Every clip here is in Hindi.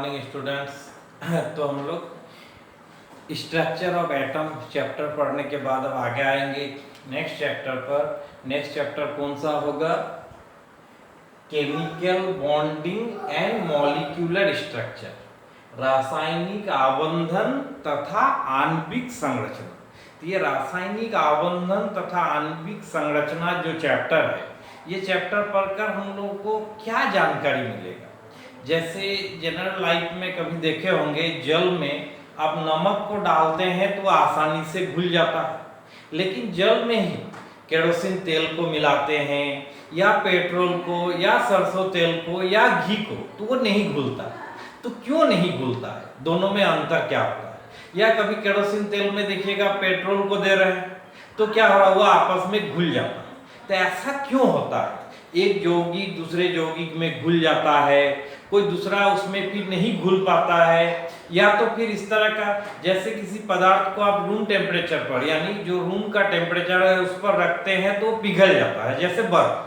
Morning students. तो हम लोग स्ट्रक्चर ऑफ एटम चैप्टर पढ़ने के बाद अब आगे आएंगे नेक्स्ट चैप्टर पर। नेक्स्ट चैप्टर कौन सा होगा? Chemical bonding and molecular structure, रासायनिक आबंधन तथा आणविक संरचना। तो ये रासायनिक आबंधन तथा आणविक संरचना जो चैप्टर है, ये चैप्टर पढ़कर हम लोगों को क्या जानकारी मिलेगा? जैसे जनरल लाइफ में कभी देखे होंगे, जल में आप नमक को डालते हैं तो आसानी से घुल जाता है, लेकिन जल में ही केरोसिन तेल को मिलाते हैं या पेट्रोल को या सरसों तेल को या घी को, तो वो नहीं घुलता। तो क्यों नहीं घुलता है? दोनों में अंतर क्या होता है? या कभी केरोसिन तेल में देखिएगा पेट्रोल को दे रहे हैं तो क्या हो रहा है, वो आपस में घुल जाता है। तो ऐसा क्यों होता है? एक यौगिक दूसरे यौगिक में घुल जाता है, कोई दूसरा उसमें फिर नहीं घुल पाता है, या तो फिर इस तरह का, जैसे किसी पदार्थ को आप रूम टेम्परेचर पर, यानी जो रूम का टेम्परेचर है उस पर रखते हैं तो पिघल जाता है, जैसे बर्फ।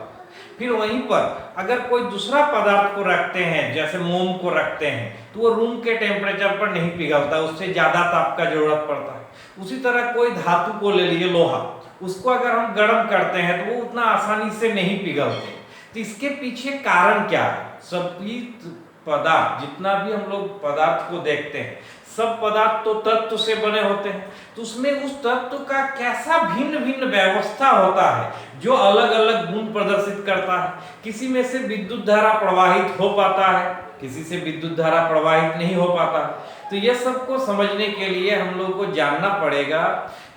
फिर वहीं पर अगर कोई दूसरा पदार्थ को रखते हैं, जैसे मोम को रखते हैं, तो वो रूम के टेम्परेचर पर नहीं पिघलता, उससे ज़्यादा ताप का जरूरत पड़ता है। उसी तरह कोई धातु को ले लीजिए, लोहा, उसको अगर हम गर्म करते हैं तो वो उतना आसानी से नहीं पिघलते। तो इसके पीछे कारण क्या है? सभी पदार्थ, जितना भी हम लोग पदार्थ को देखते हैं, सब पदार्थ तो तत्व से बने होते हैं, तो उसमें उस तत्व का कैसा भिन्न भिन्न व्यवस्था होता है जो अलग अलग गुण प्रदर्शित करता है। किसी में से विद्युत धारा प्रवाहित हो पाता है, किसी से विद्युत धारा प्रवाहित नहीं हो पाता। तो ये सब को समझने के लिए हम लोग को जानना पड़ेगा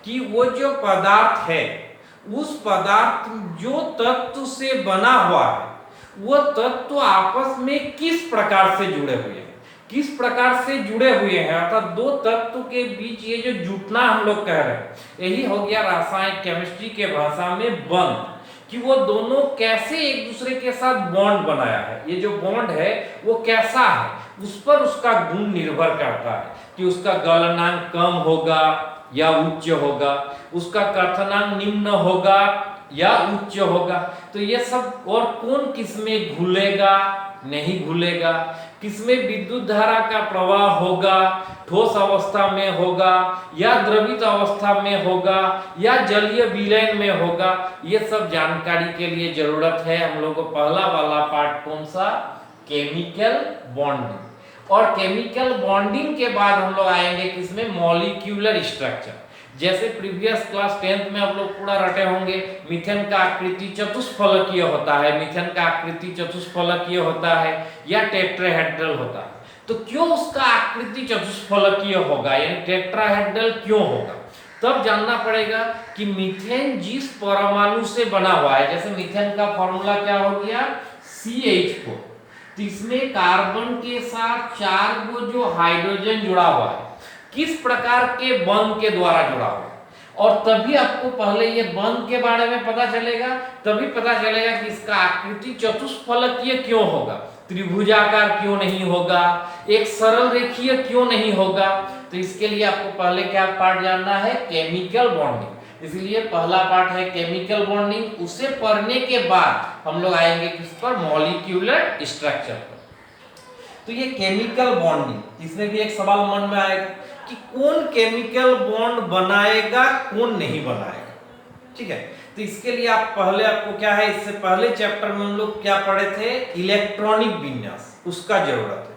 कि वो जो पदार्थ है, उस पदार्थ जो तत्व से बना हुआ है, वो तत्व आपस में किस प्रकार से जुड़े हुए हैं, किस प्रकार से जुड़े हुए हैं, अर्थात दो तत्व के बीच ये जो जुटना हम लोग कह रहे हैं, यही हो गया रसायन केमिस्ट्री के भाषा में बंध, कि वो दोनों कैसे एक दूसरे के साथ बॉन्ड बनाया है। ये जो बॉन्ड है वो कैसा है, उस पर उसका गुण निर्भर करता है कि उसका गलनांक कम होगा या उच्च होगा, उसका कर्तनांक निम्न होगा या उच्च होगा। तो ये सब, और कौन किसमें घुलेगा नहीं घुलेगा, किसमें विद्युत धारा का प्रवाह होगा, ठोस अवस्था में होगा या द्रवित अवस्था में होगा या जलीय विलयन में होगा, ये सब जानकारी के लिए जरूरत है हम लोगों को पहला वाला पार्ट कौन सा? Chemical bonding. और केमिकल बॉन्डिंग के बाद हम लोग आएंगे किसमें? Molecular structure. जैसे प्रीवियस क्लास 10th में आप लोग पूरा रटे होंगे, मीथेन का आकृति चतुष्फलकीय होता है, मीथेन का आकृति चतुष्फलकीय होता है या टेट्राहेड्रल होता है। तो क्यों उसका आकृति चतुष्फलकीय होगा, यानी टेट्राहेड्रल क्यों होगा? तब जानना पड़ेगा कि मीथेन जिस परमाणु से बना हुआ है, जैसे मीथेन का फॉर्मूला क्या हो गया? CH4। तो इसमें कार्बन के साथ 4 गो जो हाइड्रोजन जुड़ा हुआ है, किस प्रकार के बंध के द्वारा जुड़ा हुआ है, और तभी आपको पहले ये बंध के बारे में पता चलेगा, तभी पता चलेगा कि इसका आकृति चतुष्फलकीय क्यों होगा, त्रिभुजाकार क्यों नहीं होगा, एक सरल रेखीय क्यों नहीं होगा। तो इसके लिए आपको पहले क्या पार्ट जानना है? Chemical bonding. इसलिए पहला पार्ट है केमिकल बॉन्डिंग। उसे पढ़ने के बाद हम लोग आएंगे किस पर? मॉलिक्यूलर स्ट्रक्चर पर। तो ये केमिकल बॉन्डिंग, इसमें भी एक सवाल मन में आएगा कि कौन केमिकल बॉन्ड बनाएगा, कौन नहीं बनाएगा। ठीक है, तो इसके लिए आपको क्या है, इससे पहले चैप्टर में हम लोग क्या पढ़े थे? इलेक्ट्रॉनिक विन्यास, उसका जरूरत है।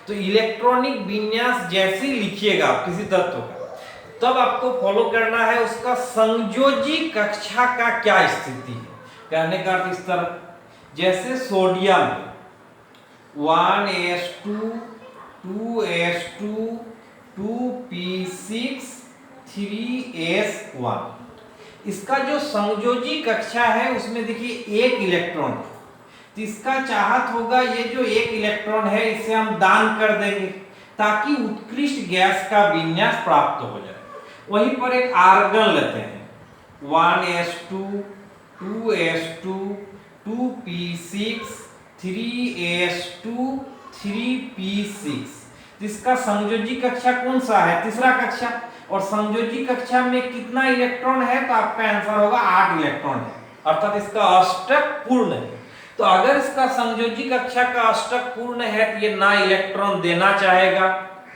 तो इलेक्ट्रॉनिक विन्यास जैसे ही लिखिएगा किसी तत्व का, तब आपको फॉलो करना है उसका संयोजी कक्षा का क्या स्थिति है। कहने का अर्थ इस तरह, जैसे sodium 1s2 2s2 2p6 3s1, इसका जो संयोजी कक्षा है उसमें देखिए एक इलेक्ट्रॉन है। तो इसका चाहत होगा ये जो एक इलेक्ट्रॉन है इसे हम दान कर देंगे ताकि उत्कृष्ट गैस का विन्यास प्राप्त हो जाए। वहीं पर एक आर्गन लेते हैं 1s2 2s2 2p6 3s2 3p6। इसका संयोजी कक्षा कौन सा है? तीसरा कक्षा। और संयोजी कक्षा में कितना इलेक्ट्रॉन है? तो आपका आंसर होगा 8 इलेक्ट्रॉन है, अर्थात इसका अष्टक पूर्ण है। तो अगर इसका संयोजी कक्षा का अष्टक पूर्ण है तो ये ना इलेक्ट्रॉन देना चाहेगा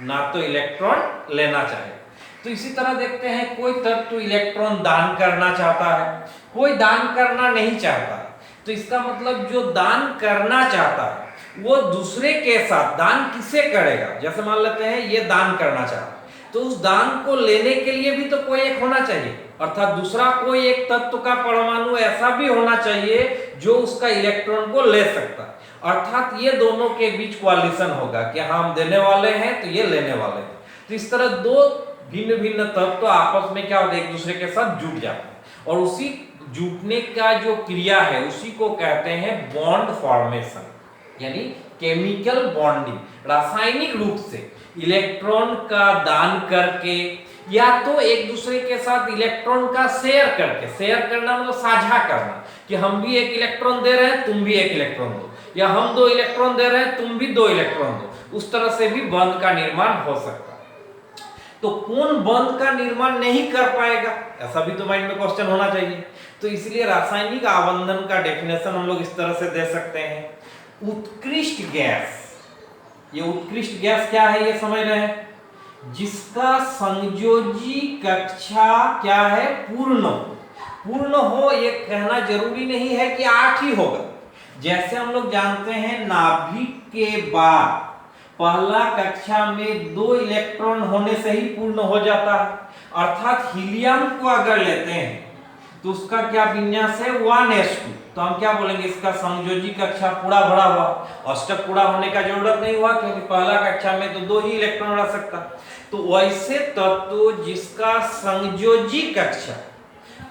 ना तो इलेक्ट्रॉन लेना चाहेगा। तो इसी तरह देखते हैं कोई तत्व इलेक्ट्रॉन दान करना चाहता है, कोई दान करना नहीं चाहता है। तो इसका मतलब जो दान करना चाहता है वो दूसरे के साथ दान किसे करेगा, जैसे मान लेते हैं ये दान करना चाहता है तो उस दान को लेने के लिए भी तो कोई एक होना चाहिए, अर्थात दूसरा कोई एक तत्व का परमाणु ऐसा भी होना चाहिए जो उसका इलेक्ट्रॉन को ले सकता है। अर्थात ये दोनों के बीच कोलिशन होगा कि हम देने वाले हैं तो ये लेने वाले हैं। तो इस तरह दो भिन्न भिन्न तत्व आपस में क्या होता है, एक दूसरे के साथ जुट जाते हैं और उसी जुटने का जो क्रिया है उसी को कहते हैं बॉन्ड फॉर्मेशन, यानी केमिकल बॉन्डिंग। रासायनिक रूप से इलेक्ट्रॉन का दान करके या तो एक दूसरे के साथ इलेक्ट्रॉन का शेयर करके, शेयर करना मतलब साझा करना कि हम भी एक इलेक्ट्रॉन दे रहे हैं तुम भी एक इलेक्ट्रॉन दो, या हम 2 इलेक्ट्रॉन दे रहे हैं तुम भी 2 इलेक्ट्रॉन दो, उस तरह से भी बंध का निर्माण हो सकता है। तो कौन बंध का निर्माण नहीं कर पाएगा, ऐसा भी तो माइंड में क्वेश्चन होना चाहिए। तो इसलिए रासायनिक आबंधन का डेफिनेशन हम लोग इस तरह से दे सकते हैं, उत्कृष्ट गैस। ये उत्कृष्ट गैस क्या है ये समझ रहे हैं, जिसका संयोजी कक्षा क्या है, पूर्ण हो। पूर्ण हो ये कहना जरूरी नहीं है कि 8 ही होगा। जैसे हम लोग जानते हैं नाभिक के बाद पहला कक्षा में 2 इलेक्ट्रॉन होने से ही पूर्ण हो जाता है, अर्थात हीलियम को अगर लेते हैं तो उसका क्या विन्यास है 1s2, तो हम क्या बोलेंगे इसका संयोजी कक्षा पूरा भरा हुआ, अष्टक पूरा होने का जरूरत नहीं हुआ क्योंकि पहला कक्षा में तो 2 ही इलेक्ट्रॉन रह सकता। तो वैसे तत्व जिसका संयोजी कक्षा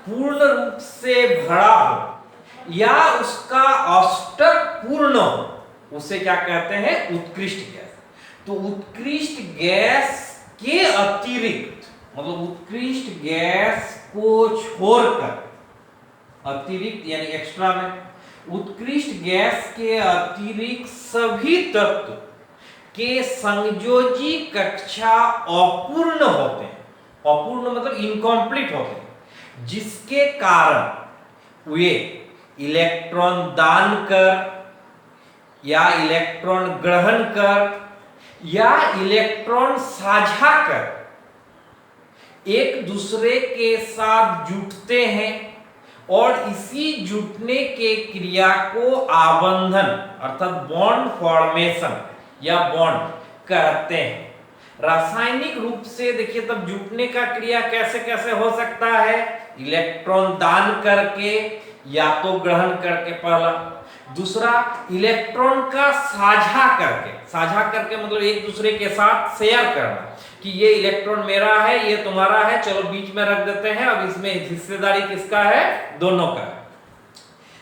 पूर्ण रूप से भरा हो या उसका अष्टक पूर्ण हो उसे क्या कहते हैं, उत्कृष्ट गैस। तो उत्कृष्ट गैस के अतिरिक्त, मतलब उत्कृष्ट गैस को छोड़कर, अतिरिक्त यानी एक्स्ट्रा में, उत्कृष्ट गैस के अतिरिक्त सभी तत्व के संयोजी कक्षा अपूर्ण होते हैं। अपूर्ण मतलब इनकम्प्लीट होते हैं, जिसके कारण वे इलेक्ट्रॉन दान कर या इलेक्ट्रॉन ग्रहण कर या इलेक्ट्रॉन साझा कर एक दूसरे के साथ जुटते हैं और इसी जुटने के क्रिया को आबंधन अर्थात बॉन्ड फॉर्मेशन या बॉन्ड कहते हैं। रासायनिक रूप से देखिए तब जुटने का क्रिया कैसे कैसे हो सकता है, इलेक्ट्रॉन दान करके या तो ग्रहण करके पहला, दूसरा इलेक्ट्रॉन का साझा करके मतलब एक दूसरे के साथ शेयर करना कि ये इलेक्ट्रॉन मेरा है ये तुम्हारा है, चलो बीच में रख देते हैं, अब इसमें हिस्सेदारी किसका है, दोनों का।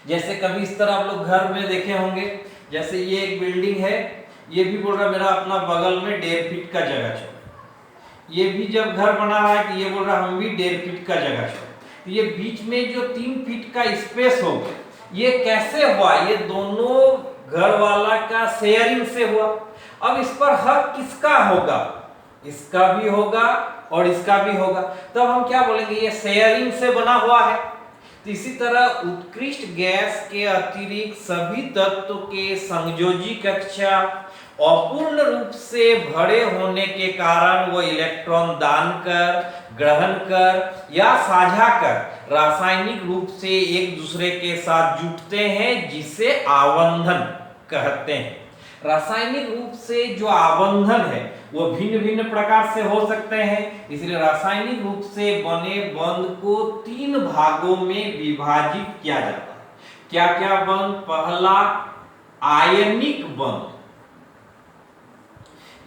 जैसे कभी इस तरह आप लोग घर में देखे होंगे, जैसे ये एक बिल्डिंग है, ये भी बोल रहा मेरा अपना बगल में 1.5 फीट का जगह छोड़, ये भी जब घर बना रहा है कि ये बोल रहा हम भी 1.5 फीट का जगह छोड़, तो ये बीच में जो 3 फीट का स्पेस हो गया, ये कैसे हुआ, ये दोनों घर वाला का शेयरिंग से हुआ। अब इस पर हक किसका होगा, इसका भी होगा और इसका भी होगा, तब हम क्या बोलेंगे ये शेयरिंग से बना हुआ है। तो इसी तरह उत्कृष्ट गैस के अतिरिक्त सभी तत्व के संयोजी कक्षा अपूर्ण रूप से भरे होने के कारण वो इलेक्ट्रॉन दान कर, ग्रहण कर या साझा कर रासायनिक रूप से एक दूसरे के साथ जुटते हैं, जिसे आबंधन कहते हैं। रासायनिक रूप से जो आबंधन है वो भिन्न भिन्न प्रकार से हो सकते हैं, इसलिए रासायनिक रूप से बने बंध को 3 भागों में विभाजित किया जाता है। क्या क्या बंध, पहला आयनिक बंध,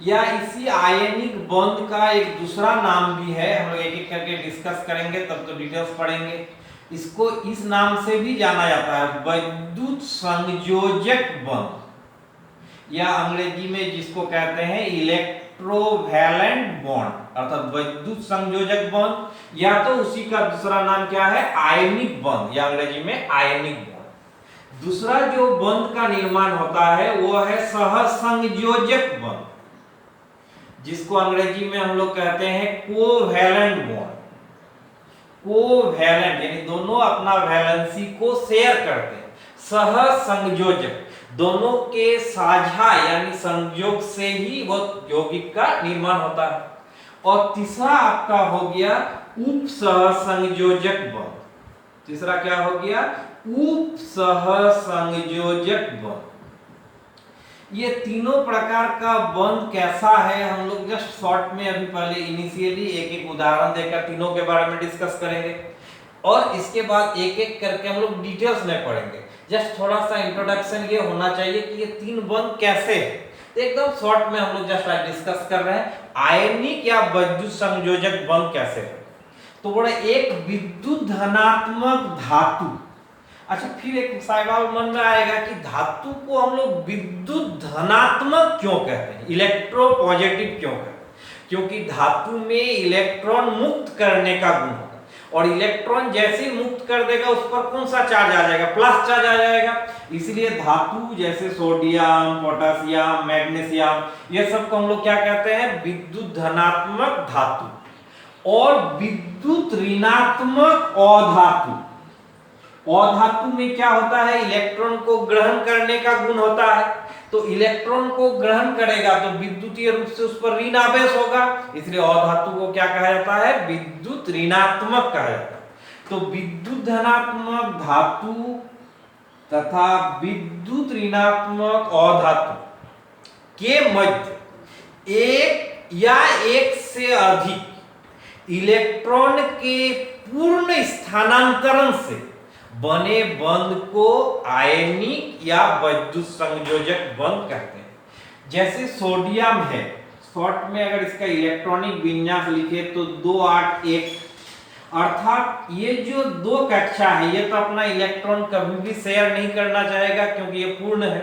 या इसी आयनिक बंध का एक दूसरा नाम भी है, हम लोग एक एक करके डिस्कस करेंगे तब तो डिटेल्स पढ़ेंगे। इसको इस नाम से भी जाना जाता है वैद्युत संयोजक बंध, या अंग्रेजी में जिसको कहते हैं इलेक्ट्रोवैलेंट बॉन्ड अर्थात वैद्युत संयोजक बंध, या तो उसी का दूसरा नाम क्या है आयनिक बंध, या अंग्रेजी में आयनिक बंध। दूसरा जो बंध का निर्माण होता है वो है सहसंयोजक बंध, जिसको अंग्रेजी में हम लोग कहते हैं कोवैलेंट बॉन्ड। कोवैलेंट यानी दोनों अपना वैलेंसी को शेयर करते हैं, सह संयोजक, दोनों के साझा यानी संयोग से ही वो यौगिक का निर्माण होता है। और तीसरा आपका हो गया उप सह संयोजक बंध। तीसरा क्या हो गया? उप सह संयोजक बंध। ये तीनों प्रकार का बंध कैसा है हम लोग जस्ट शॉर्ट में अभी पहले इनिशियली एक एक उदाहरण देकर तीनों के बारे में डिस्कस करेंगे और इसके बाद एक एक करके हम लोग डिटेल्स में पढ़ेंगे। जस्ट थोड़ा सा इंट्रोडक्शन ये होना चाहिए कि ये तीन बंध कैसे है, तो एकदम शॉर्ट में हम लोग जस्ट आज डिस्कस कर रहे हैं आयनिक या विद्युत संयोजक बंध कैसे है। तो बोले एक विद्युत धनात्मक धातु। अच्छा, फिर एक सवाल मन में आएगा कि धातु को हम लोग विद्युत धनात्मक क्यों कहते हैं, इलेक्ट्रोपॉजिटिव क्यों कहते हैं? क्योंकि धातु में इलेक्ट्रॉन मुक्त करने का गुण होता है और इलेक्ट्रॉन जैसे ही मुक्त कर देगा उस पर कौन सा चार्ज आ जाएगा? प्लस चार्ज आ जाएगा। इसलिए धातु जैसे सोडियम, पोटेशियम, मैग्नीशियम, ये सब को हम लोग क्या कहते हैं? विद्युत धनात्मक धातु। और विद्युत ऋणात्मक अधातु। अधातु में क्या होता है? इलेक्ट्रॉन को ग्रहण करने का गुण होता है, तो इलेक्ट्रॉन को ग्रहण करेगा तो विद्युतीय रूप से उस पर ऋण आवेश होगा, इसलिए अधातु को क्या कहा जाता है? विद्युत ऋणात्मक कहा जाता है। तो विद्युत धनात्मक धातु तथा विद्युत ऋणात्मक अधातु के मध्य एक या एक से अधिक इलेक्ट्रॉन के पूर्ण स्थानांतरण से बने बंध को आयनिक या विद्युत संयोजक बंध कहते हैं। जैसे सोडियम है, शॉर्ट में अगर इसका इलेक्ट्रॉनिक विन्यास लिखे तो 281, अर्थात ये जो दो कक्षा है ये तो अपना इलेक्ट्रॉन कभी भी शेयर नहीं करना चाहेगा क्योंकि ये पूर्ण है।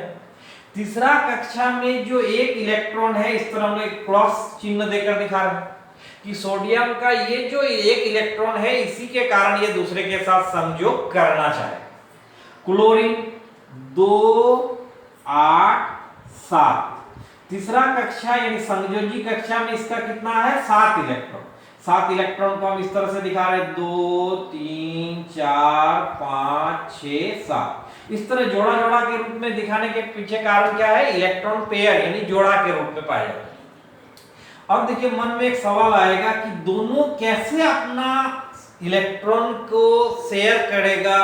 तीसरा कक्षा में जो एक इलेक्ट्रॉन है, इस तरह हम लोग एक क्रॉस चिन्ह देकर दिखा रहे हैं कि सोडियम का ये जो एक इलेक्ट्रॉन है इसी के कारण ये दूसरे के साथ संयोग करना चाहे। क्लोरीन 2 8 7, तीसरा कक्षा यानी संयोजी कक्षा में इसका कितना है? 7 इलेक्ट्रॉन। 7 इलेक्ट्रॉन को हम इस तरह से दिखा रहे हैं 2 3 4 5 6 7। इस तरह जोड़ा जोड़ा के रूप में दिखाने के पीछे कारण क्या है? इलेक्ट्रॉन पेयर यानी जोड़ा के रूप में पाया जाता है। अब देखिए मन में एक सवाल आएगा कि दोनों कैसे अपना इलेक्ट्रॉन को शेयर करेगा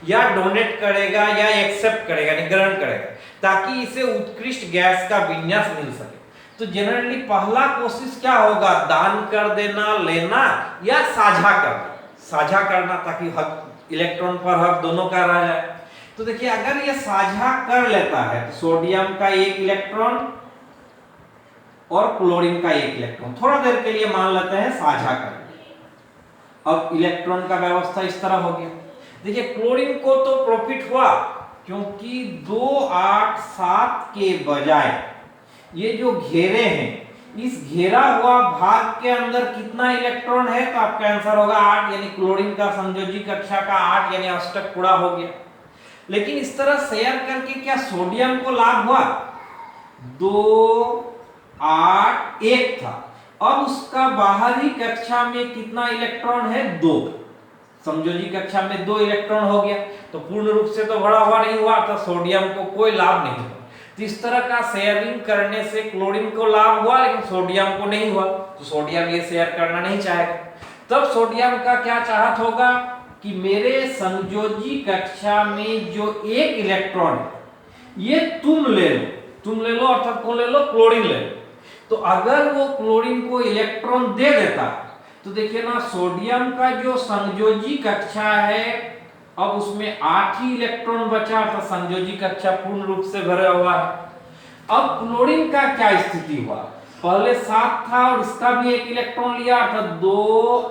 या डोनेट करेगा या एक्सेप्ट करेगा यानी ग्रहण करेगा ताकि इसे उत्कृष्ट गैस का विन्यास मिल सके। तो जनरली पहला कोशिश क्या होगा? दान कर देना, लेना या साझा करना। साझा करना ताकि हक इलेक्ट्रॉन पर हक दोनों का रह जाए। तो देखिए अगर ये साझा कर लेता है तो सोडियम का एक इलेक्ट्रॉन और क्लोरीन का एक इलेक्ट्रॉन थोड़ा देर के लिए मान लेते हैं साझा कर। अब इलेक्ट्रॉन का व्यवस्था इस तरह हो गया। देखिए क्लोरीन को तो प्रॉफिट हुआ क्योंकि 2 8 7 के बजाय ये जो घेरे हैं इस घेरा हुआ भाग के अंदर कितना इलेक्ट्रॉन है? तो आपका आंसर होगा 8, यानी क्लोरीन का संयोजी कक्षा का 8 यानी अष्टक पूरा हो गया। लेकिन इस तरह शेयर करके क्या सोडियम को लाभ हुआ? 2 8 1 था। अब उसका बाहरी कक्षा में कितना इलेक्ट्रॉन है? 2। संयोजी कक्षा में 2 इलेक्ट्रॉन हो गया तो पूर्ण रूप से तो भरा हुआ नहीं हुआ, तो सोडियम को कोई लाभ नहीं हुआ। तो इस तरह का शेयरिंग करने से क्लोरीन को लाभ हुआ लेकिन सोडियम को नहीं हुआ, तो सोडियम ये शेयर करना नहीं चाहेगा। तब सोडियम का क्या चाहत होगा कि मेरे संयोजी कक्षा में जो एक इलेक्ट्रॉन है ये तुम ले लो, अर्थात कौन ले लो? क्लोरीन ले लो। तो अगर वो क्लोरीन को इलेक्ट्रॉन दे देता तो देखिए ना सोडियम का जो संयोजी कक्षा है अब उसमें 8 ही इलेक्ट्रॉन बचा था, संयोजी कक्षा पूर्ण रूप से भरा हुआ है। अब क्लोरीन का क्या स्थिति हुआ? पहले 7 था और इसका भी एक इलेक्ट्रॉन लिया था 2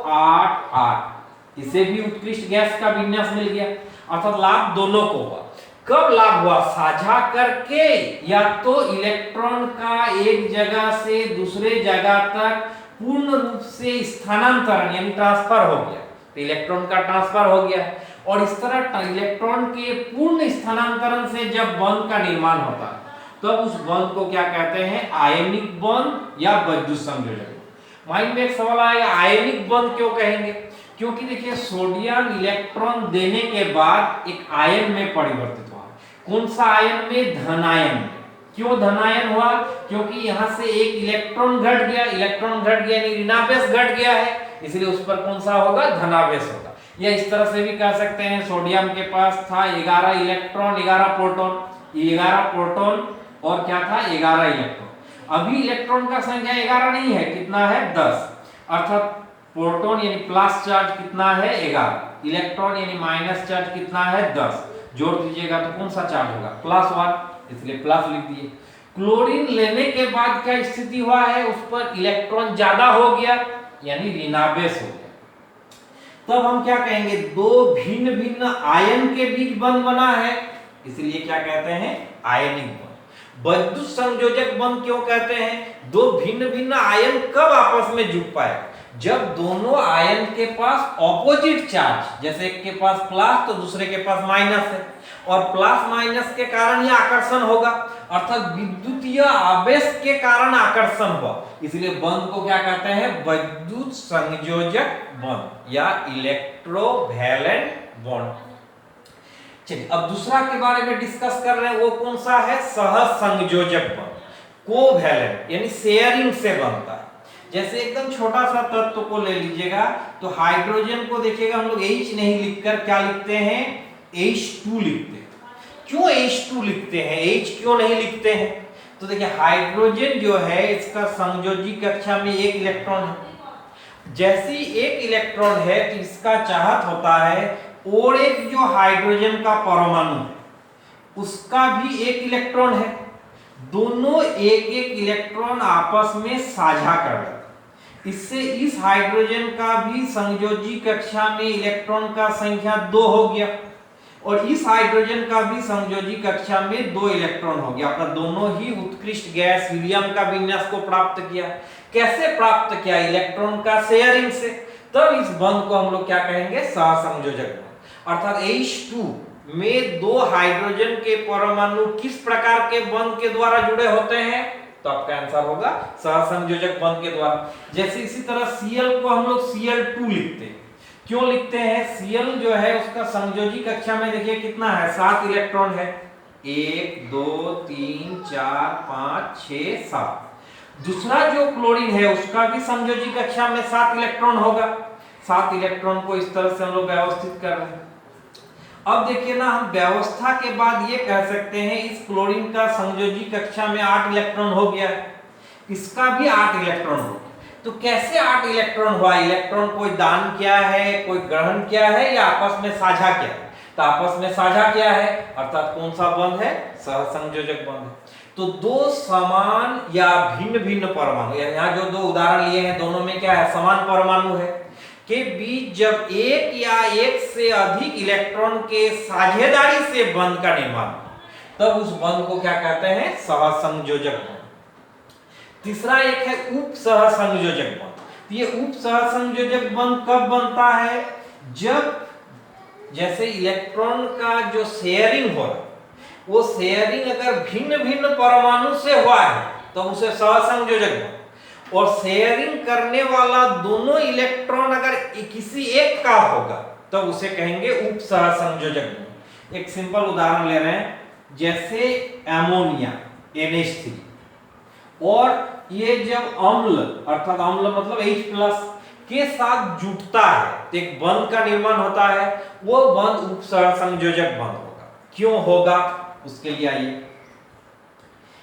8 8, इसे भी उत्कृष्ट गैस का विन्यास मिल गया, अर्थात लाभ दोनों को हुआ। कब लाभ हुआ? साझा करके, या तो इलेक्ट्रॉन का एक जगह से दूसरे जगह तक पूर्ण रूप से स्थानांतरण यानी ट्रांसफर हो गया, तो इलेक्ट्रॉन का ट्रांसफर हो गया। और इस तरह इलेक्ट्रॉन के पूर्ण स्थानांतरण से जब बंध का निर्माण होता है तो अब उस बंध को क्या कहते हैं? आयनिक बंध या विद्युत संयोजक। माइंड में एक सवाल आएगा आयनिक बंध क्यों कहेंगे? क्योंकि देखिए सोडियम इलेक्ट्रॉन देने के बाद एक आयन में परिवर्तित हुआ, कौन सा आयन में? धन आयन में। क्यों धन आयन हुआ? क्योंकि यहां से एक इलेक्ट्रॉन घट गया, इलेक्ट्रॉन घट गया यानी ऋणावेश घट गया है, इसलिए उस पर कौन सा होगा? धनावेश होगा। या इस तरह से भी कह सकते हैं, सोडियम के पास था 11 इलेक्ट्रॉन 11 प्रोटॉन, 11 प्रोटॉन और क्या था? 11 इलेक्ट्रॉन। अभी इलेक्ट्रॉन का संख्या 11 नहीं है, कितना है? 10, अर्थात प्रोटॉन यानी प्लस चार्ज कितना है? 11, इलेक्ट्रॉन यानी माइनस चार्ज कितना है? 10। जोड़ दीजिएगा तो कौन सा चार्ज होगा? +1, इसलिए प्लस लिख दिए। क्लोरीन लेने के बाद क्या स्थिति हुआ है? उस पर इलेक्ट्रॉन ज्यादा हो गया यानी ऋणावेश हो गया। तब हम क्या कहेंगे? दो भिन्न भिन्न आयन के बीच बंध बना है, इसलिए क्या कहते हैं? आयनिक बंध। विद्युत संयोजक बंध क्यों कहते हैं? दो भिन्न भिन्न आयन कब आपस में जुड़ पाए? जब दोनों आयन के पास ऑपोजिट चार्ज, जैसे एक के पास प्लस तो दूसरे के पास माइनस है, और प्लस माइनस के कारण यह आकर्षण होगा, अर्थात विद्युतीय आवेश के कारण आकर्षण हुआ, इसलिए बंध को क्या कहते हैं? विद्युत संयोजक बंध या इलेक्ट्रोवैलेंट बॉन्ड। चलिए अब दूसरा के बारे में डिस्कस कर रहे हैं, वो कौन सा है? सहसंयोजक बंध। कोवैलेंट यानी शेयरिंग से बनता है। जैसे एकदम छोटा सा तत्व को ले लीजिएगा तो हाइड्रोजन को देखिएगा, हम लोग H नहीं लिखकर क्या लिखते हैं? H2 लिखते हैं। क्यों H2 लिखते हैं? H क्यों नहीं लिखते हैं? तो देखिए हाइड्रोजन जो है इसका संयोजी कक्षा में एक इलेक्ट्रॉन है। जैसे ही एक इलेक्ट्रॉन है तो इसका चाहत होता है और एक जो हाइड्रोजन का परमाणु है उसका भी एक इलेक्ट्रॉन है, दोनों एक एक इलेक्ट्रॉन आपस में साझा कर रहे हैं। इससे इस हाइड्रोजन का भी संयोजी कक्षा में इलेक्ट्रॉन का संख्या 2 हो गया और इस हाइड्रोजन का भी संयोजी कक्षा में 2 इलेक्ट्रॉन हो गया। अपना दोनों ही उत्कृष्ट गैस हीलियम का विन्यास को प्राप्त किया। कैसे प्राप्त किया? इलेक्ट्रॉन का शेयरिंग से। तब इस बंध को हम लोग क्या कहेंगे? सहसंयोजक बंध। अर्थात H2 में 2 हाइड्रोजन के परमाणु किस प्रकार के बंध के द्वारा जुड़े होते हैं? तो आपका आंसर होगा सहसंयोजक बंध के द्वारा। जैसे इसी तरह Cl को हम लोग Cl2 लिखते हैं। क्यों लिखते हैं? Cl जो है उसका संयोजी कक्षा में देखिए कितना है? 7 इलेक्ट्रॉन है। 1 2 3 4 5 6 7। दूसरा जो क्लोरीन है उसका भी संयोजी कक्षा में 7 इलेक्ट्रॉन होगा। 7 इलेक्ट्रॉन को इस तरह से हम लोग व्यवस्थित कर रहे हैं। अब देखिए ना, हम व्यवस्था के बाद ये कह सकते हैं इस क्लोरीन का संयोजी कक्षा में 8 इलेक्ट्रॉन हो गया, इसका भी 8 इलेक्ट्रॉन हो गया। तो कैसे 8 इलेक्ट्रॉन हुआ? इलेक्ट्रॉन कोई दान किया है, कोई ग्रहण किया है या आपस में साझा किया है? तो आपस में साझा किया है, अर्थात कौन सा बंध है? सहसंयोजक बंध है। तो दो समान या भिन्न भिन्न परमाणु, यहाँ जो 2 उदाहरण लिए हैं दोनों में क्या है? समान परमाणु है के बीच जब एक या एक से अधिक इलेक्ट्रॉन के साझेदारी से बंध का निर्माण तब उस बंध को क्या कहते हैं? सहसंयोजक बंध। तीसरा एक है उप सहसंयोजक बंध। ये उप सहसंयोजक बंध कब बनता है? जब जैसे इलेक्ट्रॉन का जो शेयरिंग हो रहा है वो शेयरिंग अगर भिन्न भिन्न परमाणु से हुआ है तो उसे सहसंयोजक बंध, और शेयरिंग करने वाला दोनों इलेक्ट्रॉन अगर किसी एक का होगा तब तो उसे कहेंगे उप सहसंयोजक बंध। एक सिंपल उदाहरण ले रहे हैं, जैसे अमोनिया NH3 और ये जब अम्ल अर्थात अम्ल मतलब H+ के साथ जुटता है तो एक बंध का निर्माण होता है, वो बंध उप सहसंयोजक बंध होगा। क्यों होगा? उसके लिए आइए,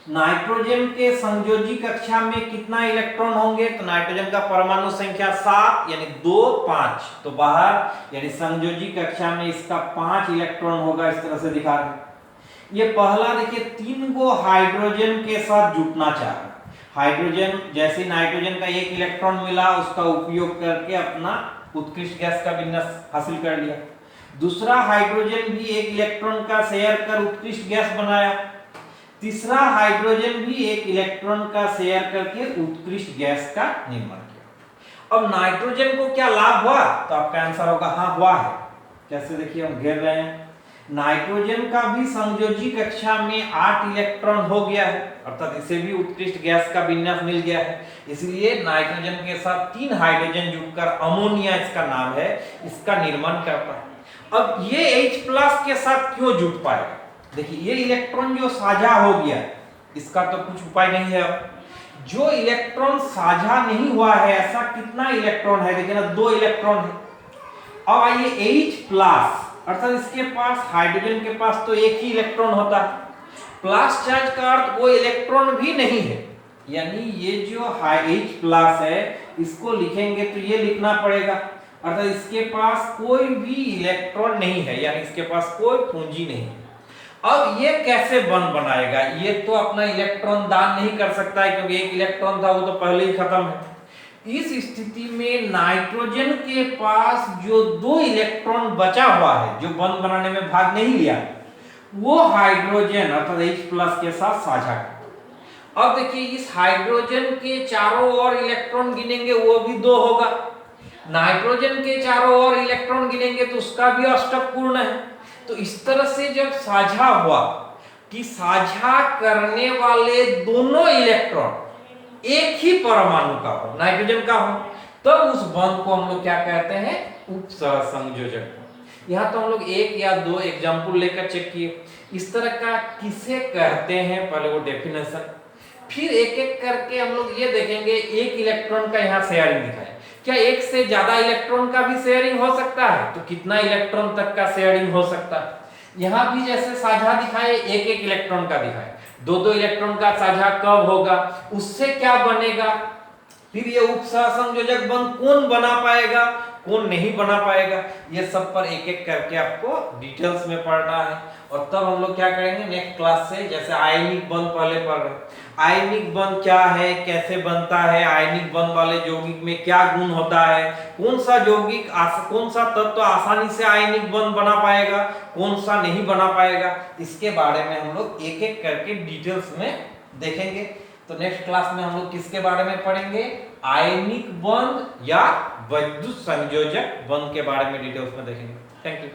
नाइट्रोजन के संयोजी कक्षा में कितना इलेक्ट्रॉन होंगे? तो नाइट्रोजन का परमाणु संख्या 7 यानी 2 5, तो बाहर यानी संयोजी कक्षा में इसका 5 इलेक्ट्रॉन होगा। इस तरह से दिखा रहे हैं। ये पहला देखिए 3 गो हाइड्रोजन के साथ जुटना चाह रहा है। हाइड्रोजन जैसे नाइट्रोजन का 1 इलेक्ट्रॉन मिला उसका उपयोग करके अपना उत्कृष्ट गैस का विन्यास हासिल कर लिया। दूसरा हाइड्रोजन भी 1 इलेक्ट्रॉन का शेयर कर उत्कृष्ट गैस बनाया। तीसरा हाइड्रोजन भी 1 इलेक्ट्रॉन का शेयर करके उत्कृष्ट गैस का निर्माण किया। अब नाइट्रोजन को क्या लाभ हुआ? तो आपका आंसर होगा हाँ हुआ है। कैसे? देखिए हम घेर रहे हैं, नाइट्रोजन का भी संयोजी कक्षा में 8 इलेक्ट्रॉन हो गया है, अर्थात इसे भी उत्कृष्ट गैस का विन्यास मिल गया है। इसलिए नाइट्रोजन के साथ 3 हाइड्रोजन जुड़कर अमोनिया इसका नाम है, इसका निर्माण करता है। अब ये H+ के साथ क्यों जुट पाएगा? देखिए ये इलेक्ट्रॉन जो साझा हो गया, इसका तो कुछ उपाय नहीं है। अब जो इलेक्ट्रॉन साझा नहीं हुआ है, ऐसा कितना इलेक्ट्रॉन है, देखिए ना 2 इलेक्ट्रॉन है। अब आइए H प्लस, अर्थात इसके पास, हाइड्रोजन के पास तो एक ही इलेक्ट्रॉन होता है। प्लस चार्ज का अर्थ वो इलेक्ट्रॉन भी नहीं है, यानी ये जो H प्लस है इसको लिखेंगे तो ये लिखना पड़ेगा, अर्थात इसके पास कोई भी इलेक्ट्रॉन नहीं है, यानी इसके पास कोई पूंजी नहीं है। अब ये कैसे बॉन्ड बनाएगा, ये तो अपना इलेक्ट्रॉन दान नहीं कर सकता है, क्योंकि एक इलेक्ट्रॉन था वो तो पहले ही खत्म है। इस स्थिति में नाइट्रोजन के पास जो 2 इलेक्ट्रॉन बचा हुआ है, जो बॉन्ड बनाने में भाग नहीं लिया, वो हाइड्रोजन अर्थात H प्लस के साथ साझा करता। अब देखिए इस हाइड्रोजन के चारों ओर इलेक्ट्रॉन गिनेंगे, वो भी 2 होगा। नाइट्रोजन के चारों ओर इलेक्ट्रॉन गिनेंगे तो उसका भी अष्टक पूर्ण है। तो इस तरह से जब साझा हुआ कि साझा करने वाले दोनों इलेक्ट्रॉन एक ही परमाणु का हो, नाइट्रोजन का हो, तब उस बॉन्ड को हम लोग क्या कहते हैं, उपसहसंयोजक। यहाँ तो हम लोग 1 या 2 एग्जाम्पल लेकर चेक किए। इस तरह का किसे कहते हैं, पहले वो डेफिनेशन, फिर एक एक करके हम लोग ये देखेंगे। एक इलेक्ट्रॉन का यहाँ शेयरिंग दिखाए, क्या एक से ज्यादा इलेक्ट्रॉन का भी शेयरिंग हो सकता है, तो कितना इलेक्ट्रॉन तक का शेयरिंग हो सकता है। यहाँ भी जैसे साझा दिखाए, एक एक इलेक्ट्रॉन का दिखाए, 2-2 इलेक्ट्रॉन का साझा कब होगा, उससे क्या बनेगा, फिर ये उपसहसंयोजक बंध कौन बना पाएगा, कौन नहीं बना पाएगा, ये सब पर एक एक करके आपको डिटेल्स में पढ़ना है। और तब हम लोग क्या करेंगे नेक्स्ट क्लास से, जैसे आयनिक बंध पहले पढ़ रहे, आयनिक बंध क्या है, कैसे बनता है, आयनिक बंध वाले यौगिक में क्या गुण होता है, कौन सा यौगिक कौन सा तत्व आसानी से आयनिक बंध बना पाएगा, कौन सा नहीं बना पाएगा, इसके बारे में हम लोग एक एक करके डिटेल्स में देखेंगे। तो नेक्स्ट क्लास में हम लोग किसके बारे में पढ़ेंगे, आयनिक बंध या विद्युत संयोजक बंध के बारे में डिटेल्स में देखेंगे। Thank you.